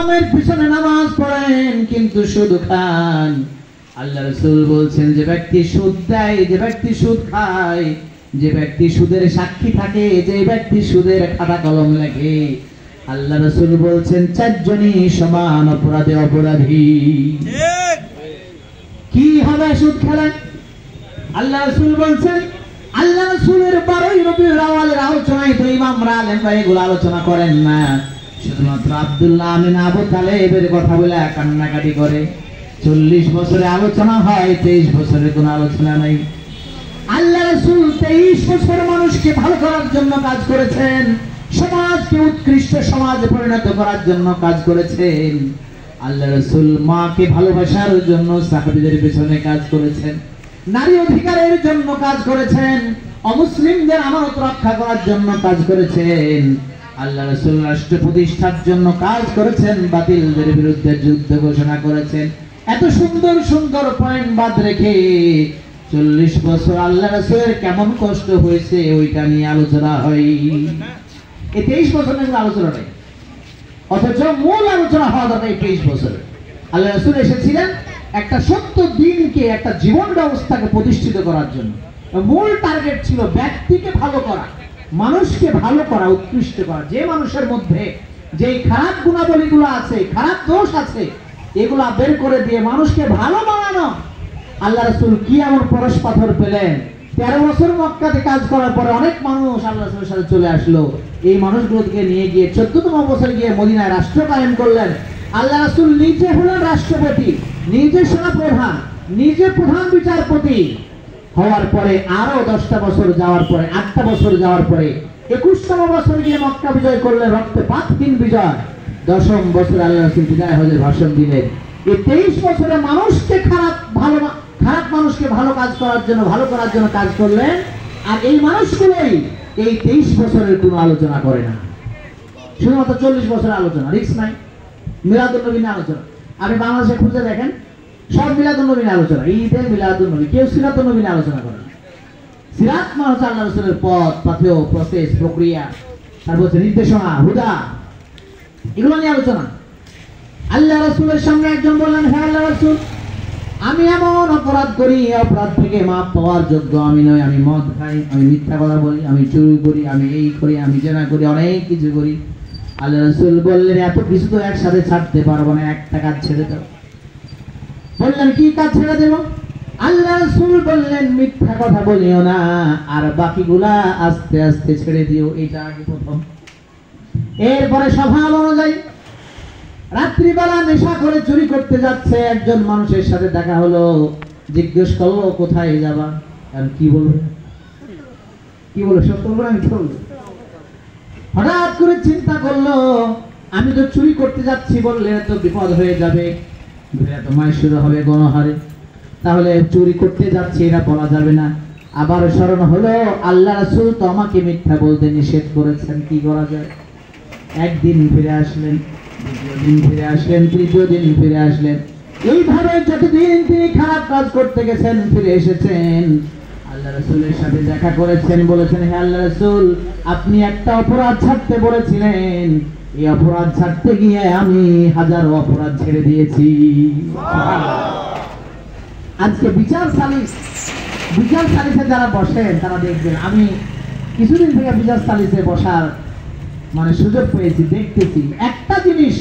ইমামের পিছনে নামাজ পড়েন কিন্তু সুদ খান। আল্লাহ রাসূল বলছেন যে ব্যক্তি সুদ দেয়, যে ব্যক্তি সুদ খায়, যে ব্যক্তি সুদের সাক্ষী থাকে, যে ব্যক্তি সুদের খাতা কলম লেখে, আল্লাহ রাসূল বলছেন চারজনই সমান অপরাধী। কি হবে সুদ খেলেন? আল্লাহ রাসূল বলছেন, আল্লাহ রাসূলের 12 রবিউল আউয়ালের আলোচনায় তো ইমামরা আলেম ভাই এগুলো আলোচনা করেন না, শুধুমাত্র আব্দুল্লাহ আমিন আবু তালেবের কথা বলে কান্নাকাটি করে। 40 বছরে আলোচনা হয়, 23 বছরের কোনো আলোচনা নাই। আল্লাহ রাসূল 23 বছর মানুষকে ভালো করার জন্য কাজ করেছেন, সমাজকে উৎকৃষ্ট সমাজে পরিণত করার জন্য কাজ করেছেন। আল্লাহ রাসূল মাকে ভালোবাসার জন্য সাহাবীদের পেছনে কাজ করেছেন, নারী অধিকারের জন্য কাজ করেছেন, অমুসলিমদের আমানত রক্ষা করার জন্য কাজ করেছেন। আল্লাহ রাসূল রাষ্ট্র প্রতিষ্ঠার জন্য কাজ করেছেন, বাতিলদের বিরুদ্ধে যুদ্ধ ঘোষণা করেছেন। এত সুন্দর সুন্দর পয়েন্ট বাদ রেখে 40 বছর আল্লাহ রাসূলের কেমন কষ্ট হয়েছে ওইটা নিয়ে আলোচনা হয়। এই 23 বছরের আলোচনা নেই, অথচ মূল আলোচনা হওয়া দরকার এই 23 বছরে। আল্লাহ রাসূল এসেছিলেন একটা সত্য দিনকে, একটা জীবন ব্যবস্থাকে প্রতিষ্ঠিত করার জন্য। মূল টার্গেট ছিল ব্যক্তিকে ভালো করা, মানুষকে ভালো করা, উৎকৃষ্ট করা। যে মানুষের মধ্যে যে খারাপ গুণাবলীগুলো আছে, খারাপ দোষ আছে, এগুলা বের করে দিয়ে মানুষকে ভালো বানানো। আল্লাহ রাসূল কি এমন পরশ পাথর পেলেন? 13 বছর মক্কাতে কাজ করার পরে অনেক মানুষ আল্লাহ রাসূলের সাথে চলে আসলো। এই মানুষগুলোকে নিয়ে গিয়ে 14তম বছর গিয়ে মদিনায় রাষ্ট্র কায়েম করলেন। আল্লাহ রাসূল নিজে হলেন রাষ্ট্রপতি, নিজে সেনাপ্রধান, নিজে প্রধান বিচারপতি হওয়ার পরে আরো 10টা বছর যাওয়ার পরে, 8টা বছর যাওয়ার পরে 21তম বছর গিয়ে মক্কা বিজয় করলেন, রক্তপাতহীন বিজয়। 10ম বছর আল্লাহ রাসূল বিদায় হজের ভাষণ দিলেন। এই 23 বছরে মানুষকে খারাপ মানুষকে ভালো কাজ করার জন্য, ভালো করার জন্য কাজ করলেন। আর এই মানুষগুলোই এই 23 বছরের কোনো আলোচনা করে না, শুধুমাত্র 40 বছরের আলোচনা, রিস্ক নাই। মিলাদুন নবী নিয়ে আলোচনা, আপনি বাংলাদেশে খুঁজে দেখেন, সব মিলাদুন নবী নিয়ে আলোচনা, ঈদে মিলাদুন নবী, কেউ সিরাতুন নবী নিয়ে আলোচনা করে না। সিরাত মানে হচ্ছে আল্লাহ রাসূলের পথ, পাথেয়, প্রসেস, প্রক্রিয়া, তারপর হচ্ছে নির্দেশনা, হুদা, এগুলো নিয়ে আলোচনা। আল্লাহ রাসূলের সামনে একজন বললেন, হ্যাঁ আল্লাহ রাসূল, আমি এমন অপরাধ করি, অপরাধ থেকে মাপ পাওয়ার যোগ্য আমি নই। আমি মদ খাই, আমি মিথ্যা কথা বলি, আমি চুরি করি, আমি এই করি, আমি জেনা করি, অনেক কিছু করি। আল্লাহ রাসূল বললেন, এত কিছু তো একসাথে ছাড়তে পারবো না, একটা কাজ ছেড়ে দাও। বললেন, কি কাজ ছেড়ে দেব? আল্লাহ রাসূল বললেন, মিথ্যা কথা বলিও না, আর বাকিগুলা আস্তে আস্তে ছেড়ে দিও, এটা আগে প্রথম। এরপরে স্বভাব অনুযায়ী রাত্রিবেলা নেশা করে চুরি করতে যাচ্ছে, একজন মানুষের সাথে দেখা হলো, জিজ্ঞেস করলো কোথায় যাবা? আর কি বলবে? সত্য বলবো না মিথ্যা বলবো? হঠাৎ করে চিন্তা করলো, আমি তো চুরি করতে যাচ্ছি, বললে তো বিপদ হয়ে যাবে, এত মাইশুর হবে গণহারে, তাহলে চুরি করতে যাচ্ছি এটা বলা যাবে না। আবার স্মরণ হলো, আল্লাহ রাসূল তো আমাকে মিথ্যা বলতে নিষেধ করেছেন, কি করা যায়? একদিন ফিরে আসলেন, দ্বিতীয় দিন ফিরে আসলেন, তৃতীয় দিন ফিরে আসলেন। এইভাবে যতদিন তিনি খারাপ কাজ করতে গেছেন, ফিরে এসেছেন, আল্লাহ রাসূলের সাথে দেখা করেছেন, বলেছেন, হে আল্লাহ রাসূল, আপনি একটা অপরাধ ছাড়তে বলেছিলেন, এই অপরাধ ছাড়তে গিয়ে আমি হাজারো অপরাধ ছেড়ে দিয়েছি। আজকে বিচার সালিসে যারা বসেন তারা দেখবেন, আমি কিছুদিন থেকে বিচার সালিসে বসার মানে সুযোগ পেয়েছি, দেখতেছি একটা জিনিস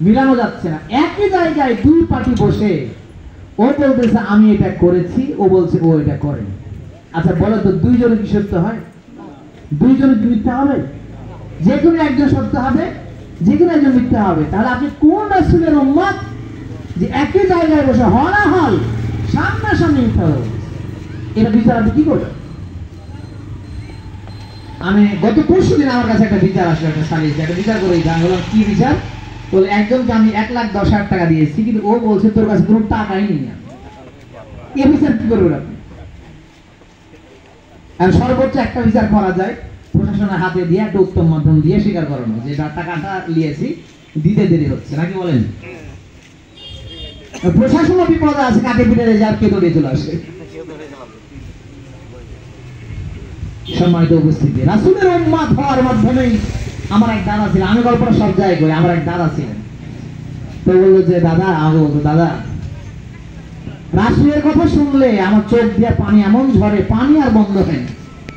মিলানো যাচ্ছে না। একই জায়গায় দুই পার্টি বসে, ও বলতেছে আমি এটা করেছি, ও বলছে ও এটা করেনি। আচ্ছা বলো তো, দুইজনে কি সত্য হয়? দুইজনে কি মিথ্যা হবে? যে কোনো একজন সত্য হবে, যে কোনো একজন মিথ্যা হবে। তাহলে আপনি কোন রাসূলের উম্মত যে একই জায়গায় বসে হলাহল সামনাসামনি মিথ্যা হবে? এটা বিচার আপনি কি করবেন? আমি গত পরশু দিন আমার কাছে একটা বিচার আসলো, একটা সালিস, একটা বিচার করে বললাম কি বিচার? বলে একজনকে আমি 1,10,000 টাকা দিয়েছি, কিন্তু ও বলছে তোর কাছে কোনো টাকাই নেই। এ বিচার কি করবেন আপনি? আর সর্বোচ্চ একটা বিচার করা যায়, প্রশাসনের হাতে দিয়ে একটা উত্তম মাধ্যম দিয়ে স্বীকার করানো যে টাকাটা নিয়েছি, দিতে দেরি হচ্ছে, নাকি বলেন? প্রশাসনও বিপদে আছে, কাকে পিঠে যার কে দৌড়ে চলে আসে। সম্মানিত উপস্থিতি, রাসূলের উম্মত হওয়ার মাধ্যমেই আমার এক দাদা ছিলেন, আমি গল্পটা সব জায়গায় করি, আমার এক দাদা ছিলেন, তো বললো যে দাদা, আমি বলতো দাদা, রাসূলের কথা শুনলে আমার চোখ দিয়ে পানি এমন ঝরে, পানি আর বন্ধ হয় না।